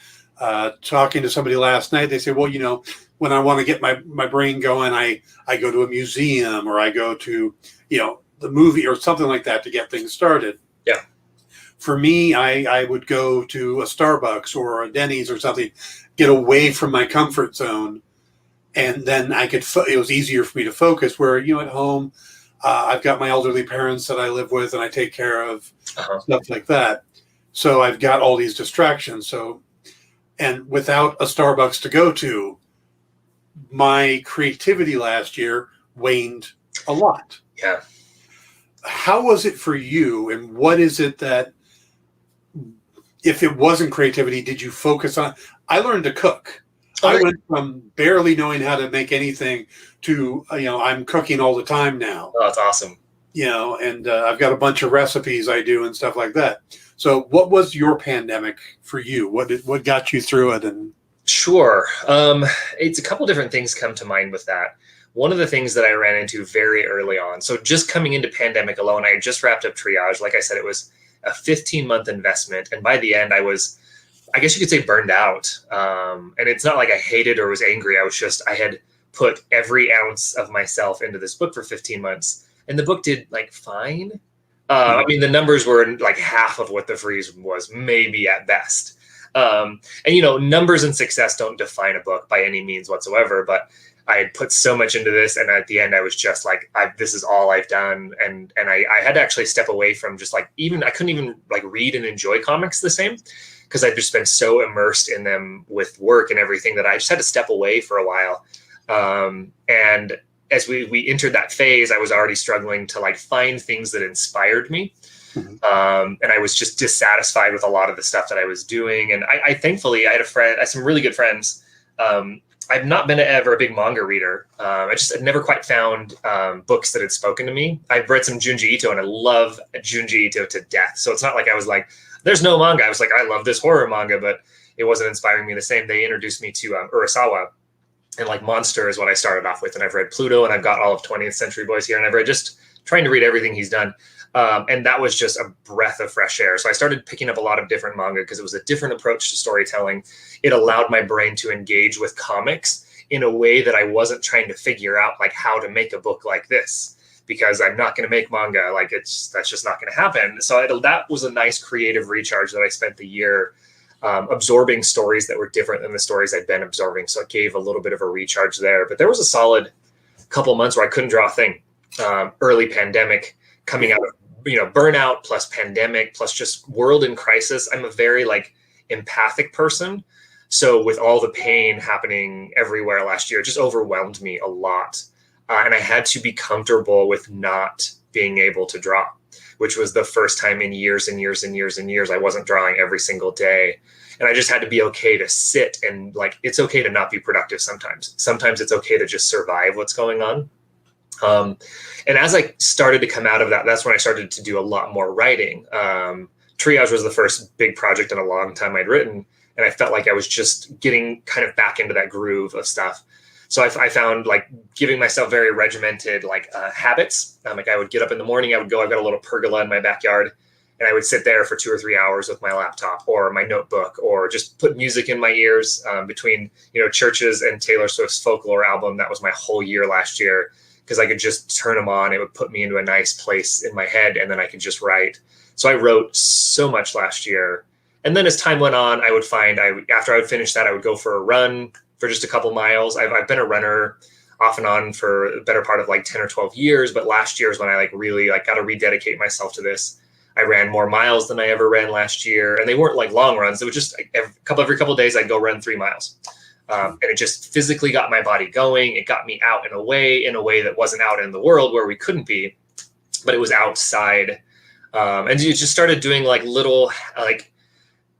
Talking to somebody last night, they say, well, you know, when I want to get my brain going, I go to a museum or I go to, you know, the movie or something like that to get things started. Yeah. For me, I would go to a Starbucks or a Denny's or something, get away from my comfort zone. And then it was easier for me to focus where, you know, at home, I've got my elderly parents that I live with and I take care of, stuff like that. So I've got all these distractions. So, and without a Starbucks to go to, my creativity last year waned a lot. Yeah. How was it for you? And what is it that, if it wasn't creativity, did you focus on? I learned to cook. I went from barely knowing how to make anything to, you know, I'm cooking all the time now. Oh, that's awesome. You know, and I've got a bunch of recipes I do and stuff like that. So what was your pandemic for you? What got you through it? And Sure. It's a couple different things come to mind with that. One of the things that I ran into very early on, so just coming into pandemic alone, I had just wrapped up Triage. Like I said, it was a 15-month investment. And by the end, I guess you could say burned out. And it's not like I hated or was angry. I had put every ounce of myself into this book for 15 months. And the book did like fine. I mean, the numbers were like half of what the freeze was, maybe at best. And, you know, numbers and success don't define a book by any means whatsoever. But I had put so much into this. And at the end, I was just like, this is all I've done. And I had to actually step away from just like, I couldn't even like read and enjoy comics the same, because I've just been so immersed in them with work and everything that I just had to step away for a while. And as we entered that phase, I was already struggling to like find things that inspired me. And I was just dissatisfied with a lot of the stuff that I was doing. And I thankfully, I had some really good friends. I've not been ever a big manga reader. I'd never quite found books that had spoken to me. I've read some Junji Ito and I love Junji Ito to death. So it's not like I was like, there's no manga. I was like, I love this horror manga, but it wasn't inspiring me the same. They introduced me to Urasawa, and like Monster is what I started off with. And I've read Pluto and I've got all of 20th Century Boys here. And I've read just trying to read everything he's done. And that was just a breath of fresh air. So I started picking up a lot of different manga because it was a different approach to storytelling. It allowed my brain to engage with comics in a way that I wasn't trying to figure out like how to make a book like this, because I'm not going to make manga. Like that's just not going to happen. So that was a nice creative recharge that I spent the year absorbing stories that were different than the stories I'd been absorbing. So it gave a little bit of a recharge there. But there was a solid couple months where I couldn't draw a thing. Early pandemic, coming out of burnout plus pandemic plus just world in crisis. I'm a very like empathic person. So with all the pain happening everywhere last year, it just overwhelmed me a lot. And I had to be comfortable with not being able to draw, which was the first time in years and years and years and years I wasn't drawing every single day. And I just had to be okay to sit and like, it's okay to not be productive sometimes. Sometimes it's okay to just survive what's going on. And as I started to come out of that, that's when I started to do a lot more writing. Triage was the first big project in a long time I'd written. And I felt like I was just getting kind of back into that groove of stuff. So I found like giving myself very regimented like habits. Like I would get up in the morning, I've got a little pergola in my backyard, and I would sit there for 2 or 3 hours with my laptop or my notebook, or just put music in my ears between, Churches and Taylor Swift's Folklore album. That was my whole year last year, because I could just turn them on. It would put me into a nice place in my head, and then I could just write. So I wrote so much last year. And then as time went on, I would find after I would finish that, I would go for a run for just a couple miles. I've been a runner off and on for the better part of like 10 or 12 years. But last year is when I like really like got to rededicate myself to this. I ran more miles than I ever ran last year. And they weren't like long runs. It was just every couple of days I'd go run 3 miles. And it just physically got my body going. It got me out in a way that wasn't out in the world where we couldn't be, but it was outside. And you just started doing like little, like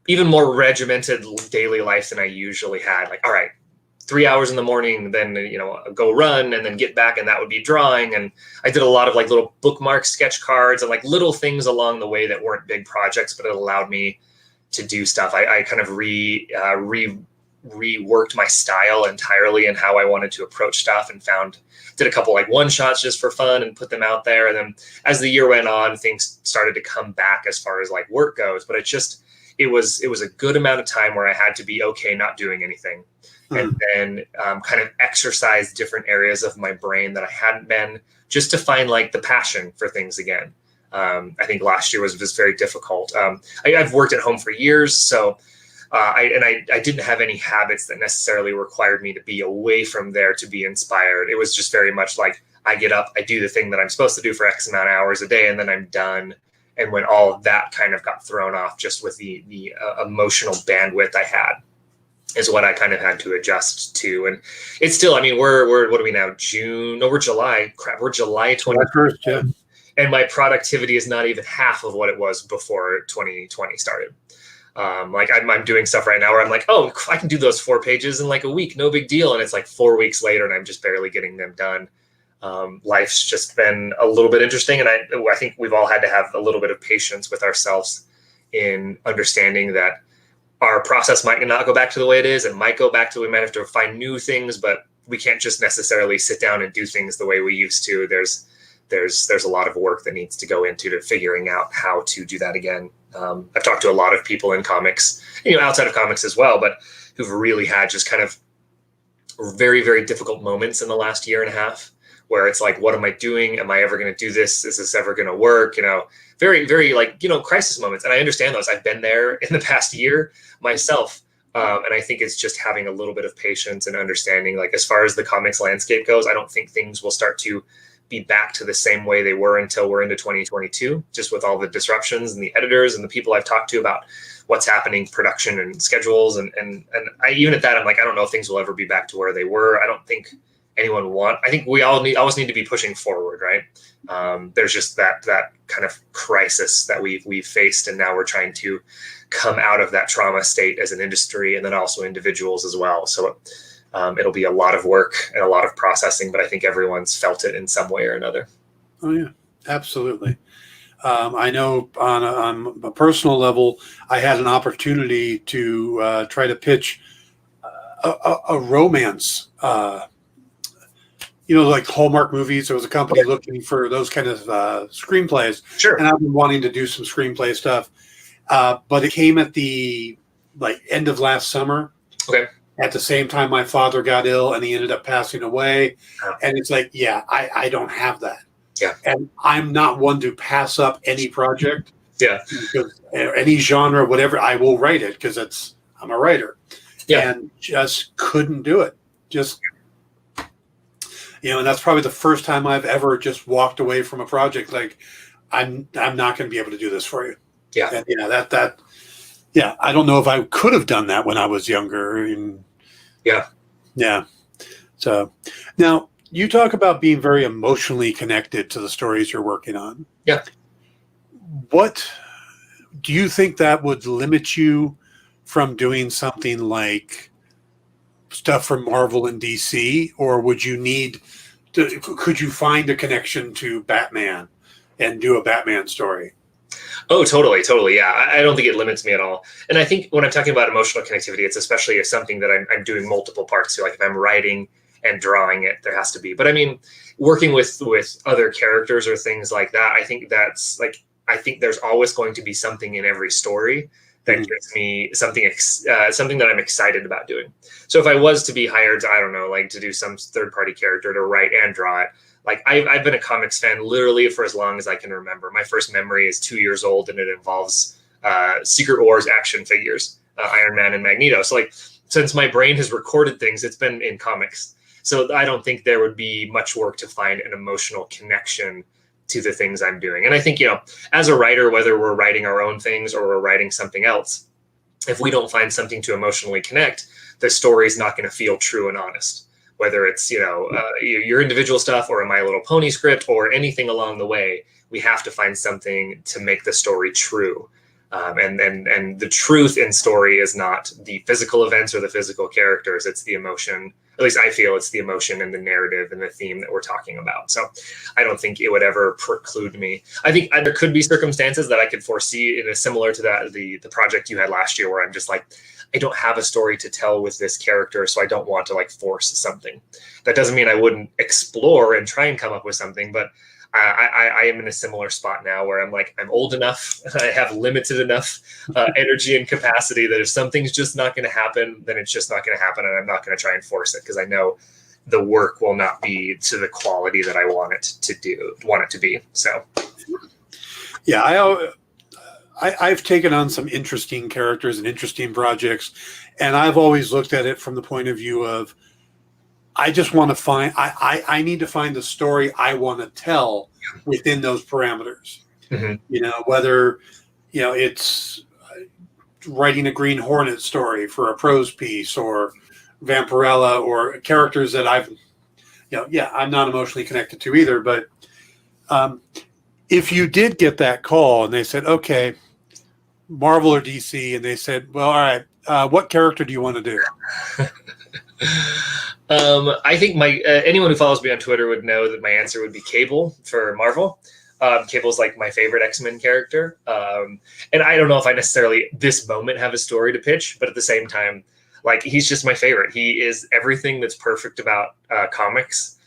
even more regimented daily life than I usually had. Like, all right, 3 hours in the morning, then, go run and then get back. And that would be drawing. And I did a lot of like little bookmark sketch cards and like little things along the way that weren't big projects, but it allowed me to do stuff. I kind of reworked my style entirely and how I wanted to approach stuff, and did a couple like one shots just for fun and put them out there. And then as the year went on, things started to come back as far as like work goes. But it was a good amount of time where I had to be okay not doing anything, and then kind of exercise different areas of my brain that I hadn't been, just to find like the passion for things again. I think last year was very difficult. I've worked at home for years, so I didn't have any habits that necessarily required me to be away from there to be inspired. It was just very much like I get up, I do the thing that I'm supposed to do for X amount of hours a day, and then I'm done. And when all of that kind of got thrown off, just with the emotional bandwidth I had, is what I kind of had to adjust to. And it's still, I mean, we're what are we now? June? No, we're July. Crap, we're July 21st. Yeah. And my productivity is not even half of what it was before 2020 started. Like I'm doing stuff right now where I'm like, oh, I can do those 4 pages in like a week, no big deal. And it's like 4 weeks later and I'm just barely getting them done. Life's just been a little bit interesting. And I think we've all had to have a little bit of patience with ourselves in understanding that our process might not go back to the way it is. It might go back to, we might have to find new things, but we can't just necessarily sit down and do things the way we used to. There's a lot of work that needs to go into figuring out how to do that again. I've talked to a lot of people in comics, outside of comics as well, but who've really had just kind of very, very difficult moments in the last year and a half, where it's like, what am I doing? Am I ever going to do this? Is this ever going to work? Very, very crisis moments. And I understand those. I've been there in the past year myself. And I think it's just having a little bit of patience and understanding, like, as far as the comics landscape goes, I don't think things will start to be back to the same way they were until we're into 2022, just with all the disruptions and the editors and the people I've talked to about what's happening, production and schedules. And I, even at that, I'm like, I don't know if things will ever be back to where they were. I don't think I think we always need to be pushing forward, right? There's just that kind of crisis that we've faced, and now we're trying to come out of that trauma state as an industry, and then also individuals as well. So it'll be a lot of work and a lot of processing, but I think everyone's felt it in some way or another. Oh yeah, absolutely. I know on a personal level, I had an opportunity to try to pitch a romance. Like Hallmark movies. There was a company looking for those kind of screenplays. Sure. And I've been wanting to do some screenplay stuff. But it came at the end of last summer. Okay. At the same time, my father got ill and he ended up passing away. Oh. And it's like, I don't have that. Yeah. And I'm not one to pass up any project. Yeah. Because any genre, whatever, I will write it because I'm a writer. Yeah. And just couldn't do it. And that's probably the first time I've ever just walked away from a project. Like, I'm not going to be able to do this for you. Yeah. And I don't know if I could have done that when I was younger. Yeah. So now you talk about being very emotionally connected to the stories you're working on. Yeah. What do you think that would limit you from doing something like stuff from Marvel and DC, or could you find a connection to Batman and do a Batman story? Oh, totally. Yeah. I don't think it limits me at all. And I think when I'm talking about emotional connectivity, it's especially something that I'm doing multiple parts to. Like if I'm writing and drawing it, there has to be. But I mean, working with other characters or things like that, I think there's always going to be something in every story that gives me something that I'm excited about doing. So if I was to be hired to, I don't know, like to do some third-party character to write and draw it, like I've been a comics fan literally for as long as I can remember. My first memory is 2 years old, and it involves Secret Wars action figures, Iron Man and Magneto. So like, since my brain has recorded things, it's been in comics. So I don't think there would be much work to find an emotional connection to the things I'm doing. And I think, as a writer, whether we're writing our own things or we're writing something else, if we don't find something to emotionally connect, the story is not going to feel true and honest. Whether it's, your individual stuff or a My Little Pony script or anything along the way, we have to find something to make the story true. And the truth in story is not the physical events or the physical characters. It's the emotion. At least I feel it's the emotion and the narrative and the theme that we're talking about. So I don't think it would ever preclude me. I think there could be circumstances that I could foresee similar to the project you had last year, where I'm just like, I don't have a story to tell with this character, so I don't want to like force something. That doesn't mean I wouldn't explore and try and come up with something, but I am in a similar spot now where I'm like, I'm old enough, I have limited enough energy and capacity that if something's just not going to happen, then it's just not going to happen, and I'm not going to try and force it, because I know the work will not be to the quality that I want it to be. So, yeah, I've taken on some interesting characters and interesting projects, and I've always looked at it from the point of view of, I just want to find, I need to find the story I want to tell within those parameters. Mm-hmm. You know, whether, you know, it's writing a Green Hornet story for a prose piece, or Vampirella, or characters that I've, you know, I'm not emotionally connected to either. But if you did get that call and they said, okay, Marvel or DC, and they said, well, all right, what character do you want to do? I think anyone who follows me on Twitter would know that my answer would be Cable for Marvel. Cable's like my favorite X-Men character. And I don't know if I necessarily this moment have a story to pitch, but at the same time, like, he's just my favorite. He is everything that's perfect about comics.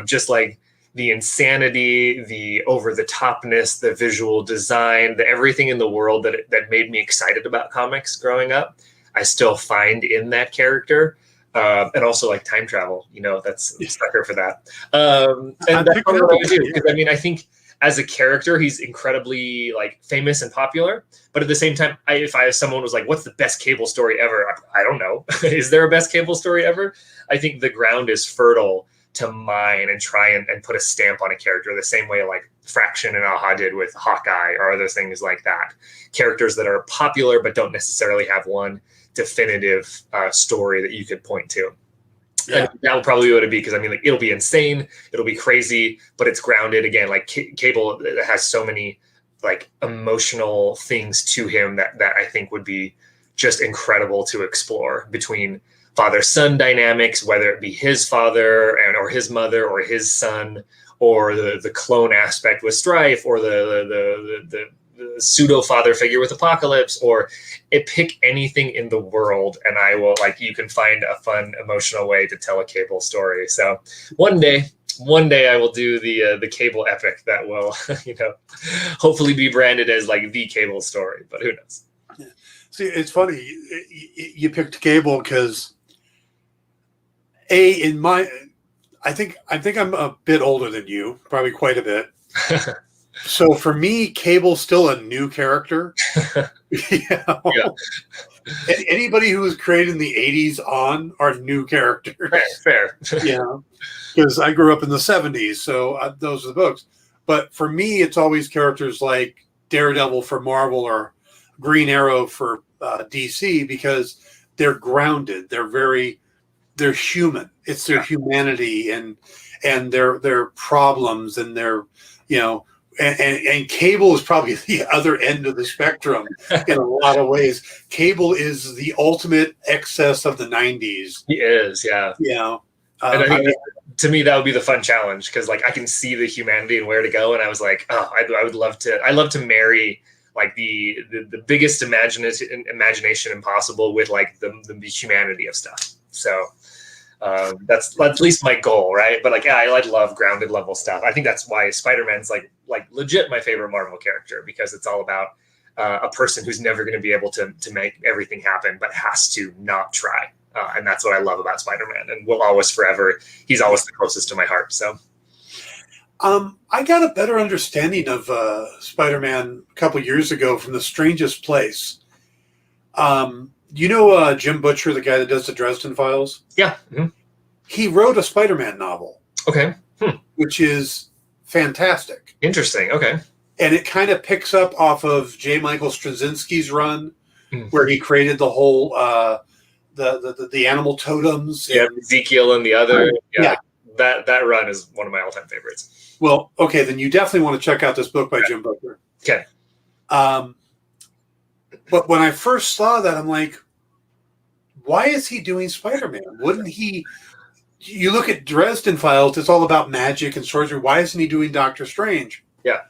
Just like the insanity, the over-the-topness, the visual design, the everything in the world that made me excited about comics growing up, I still find in that character. And also like time travel, you know, that's sucker for that. And that's what I would do, because I mean, I think as a character, he's incredibly like famous and popular. But at the same time, if someone was like, "What's the best Cable story ever?" I don't know. Is there a best Cable story ever? I think the ground is fertile to mine and try and put a stamp on a character the same way like Fraction and Aha did with Hawkeye, or other things like that. Characters that are popular but don't necessarily have one definitive story that you could point to. Yeah. And that will probably be what it'd be, because I mean, like, it'll be insane, it'll be crazy, but it's grounded. Again, like Cable has so many like emotional things to him that I think would be just incredible to explore, between father-son dynamics, whether it be his father or his mother or his son, or the clone aspect with Strife, or the pseudo father figure with Apocalypse, or pick anything in the world, and I will, like, you can find a fun emotional way to tell a Cable story. So one day I will do the Cable epic that will, you know, hopefully be branded as like the Cable story, but who knows? Yeah. See, it's funny you picked Cable because I think I'm a bit older than you, probably quite a bit. So for me, Cable's still a new character. You know? Yeah. And anybody who was created in the 80s on are new characters. Fair. Yeah, because I grew up in the 70s, so those are the books. But for me, it's always characters like Daredevil for Marvel, or Green Arrow for DC, because they're grounded. They're human. It's their humanity and their problems and their, you know. And Cable is probably the other end of the spectrum in a lot of ways. Cable is the ultimate excess of the 90s. He is, yeah. You know, and I think to me that would be the fun challenge, because like I can see the humanity and where to go, and I was like, oh, I would love to. I love to marry like the biggest imagination impossible with like the humanity of stuff. So. That's at least my goal, right? But like, yeah, I love grounded level stuff. I think that's why Spider-Man's like legit my favorite Marvel character, because it's all about a person who's never going to be able to make everything happen, but has to not try. And that's what I love about Spider-Man, and will always forever. He's always the closest to my heart. So, I got a better understanding of Spider-Man a couple years ago from The Strangest Place. You know Jim Butcher, the guy that does the Dresden Files? Yeah. Mm-hmm. He wrote a Spider-Man novel. Okay. Which is fantastic. Interesting. Okay. And it kind of picks up off of J. Michael Straczynski's run, where he created the whole the animal totems. Yeah, Ezekiel and the other. Yeah. That run is one of my all-time favorites. Well, okay, then you definitely want to check out this book by Jim Butcher. Okay. But when I first saw that, I'm like, why is he doing Spider-Man? Wouldn't he? You look at Dresden Files, it's all about magic and sorcery. Why isn't he doing Doctor Strange? Yeah.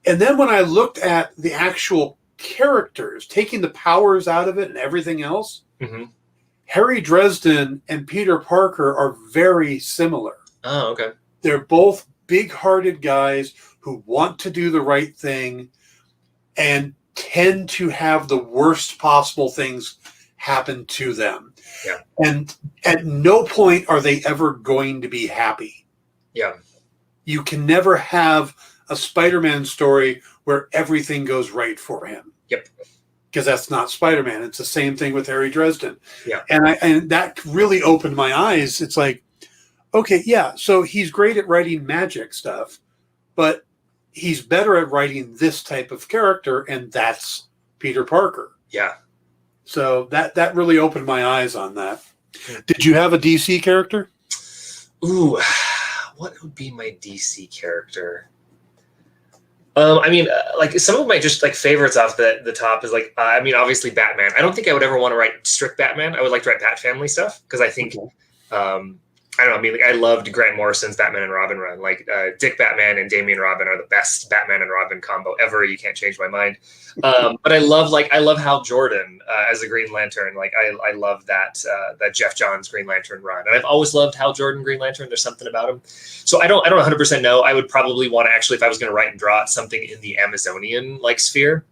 And then when I looked at the actual characters, taking the powers out of it and everything else, Mm-hmm. Harry Dresden and Peter Parker are very similar. Oh, okay. They're both big-hearted guys who want to do the right thing and tend to have the worst possible things happen to them. Yeah. And at no point are they ever going to be happy. Yeah. You can never have a Spider-Man story where everything goes right for him. Yep. Because that's not Spider-Man. It's the same thing with Harry Dresden. Yeah. And that really opened my eyes. It's like, okay, yeah, so he's great at writing magic stuff, but he's better at writing this type of character, and that's Peter Parker. Yeah. So that really opened my eyes on that. Did you have a DC character? Ooh, what would be my DC character? I mean, like some of my just like favorites off the top is like, I mean, obviously Batman. I don't think I would ever want to write strict Batman. I would like to write Bat Family stuff because I think, I don't know. I mean, like, I loved Grant Morrison's Batman and Robin run. Like Dick Batman and Damian Robin are the best Batman and Robin combo ever. You can't change my mind. But I love Hal Jordan as a Green Lantern. Like I love that Jeff Johns Green Lantern run, and I've always loved Hal Jordan Green Lantern. There's something about him. So I don't 100% know. I would probably want to actually, if I was going to write and draw it, something in the Amazonian like sphere,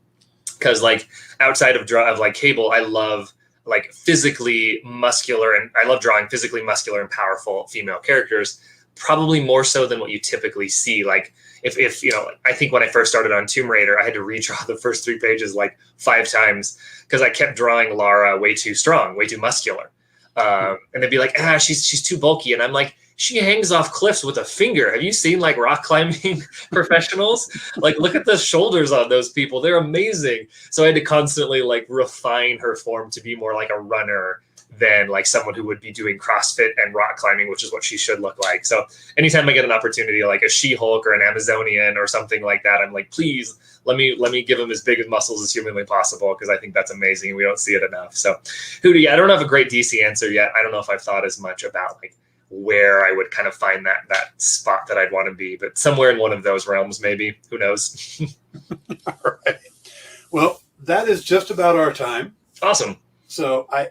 because like outside of like Cable, I love like physically muscular, and I love drawing physically muscular and powerful female characters, probably more so than what you typically see. Like if you know, I think when I first started on Tomb Raider, I had to redraw the first 3 pages like 5 times because I kept drawing Lara way too strong, way too muscular. And they'd be like, she's too bulky. And I'm like, she hangs off cliffs with a finger. Have you seen like rock climbing professionals? Like, look at the shoulders on those people. They're amazing. So I had to constantly like refine her form to be more like a runner than like someone who would be doing CrossFit and rock climbing, which is what she should look like. So anytime I get an opportunity, like a She-Hulk or an Amazonian or something like that, I'm like, please let me give him as big as muscles as humanly possible, because I think that's amazing. We don't see it enough. So Hootie, I don't have a great DC answer yet. I don't know if I've thought as much about like where I would kind of find that spot that I'd want to be, but somewhere in one of those realms, maybe. Who knows? All right. Well, that is just about our time. Awesome. So I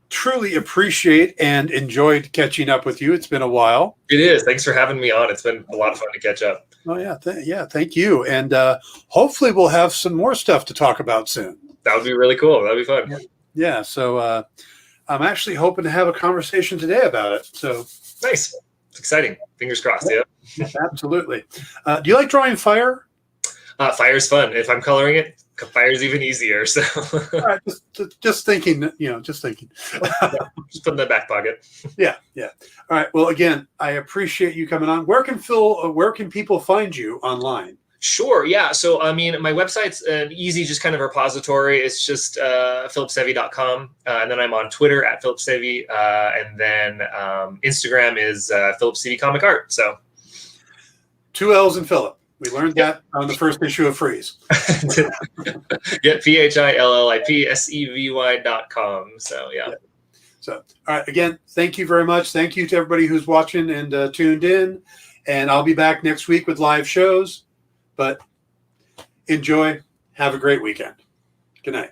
truly appreciate and enjoyed catching up with you. It's been a while. It is. Thanks for having me on. It's been a lot of fun to catch up. Oh yeah. Thank you. And hopefully we'll have some more stuff to talk about soon. That would be really cool. That'd be fun. Yeah. So I'm actually hoping to have a conversation today about it. So nice. It's exciting. Fingers crossed. Yeah. Absolutely. Do you like drawing fire? Fire's fun. If I'm coloring it, fire's even easier. So all right, just thinking, just thinking. Just put in the back pocket. Yeah. All right. Well, again, I appreciate you coming on. Where can people find you online? Sure. Yeah. So, I mean, my website's an easy, just kind of repository. It's just phillipsevy.com. And then I'm on Twitter at Phillip Sevy. And then Instagram is Phillip Sevy Comic Art. So 2 L's in Phillip. We learned that on the first issue of Freeze. Get phillipsevy.com. So, yeah. So, all right. Again, thank you very much. Thank you to everybody who's watching and tuned in. And I'll be back next week with live shows. But enjoy. Have a great weekend. Good night.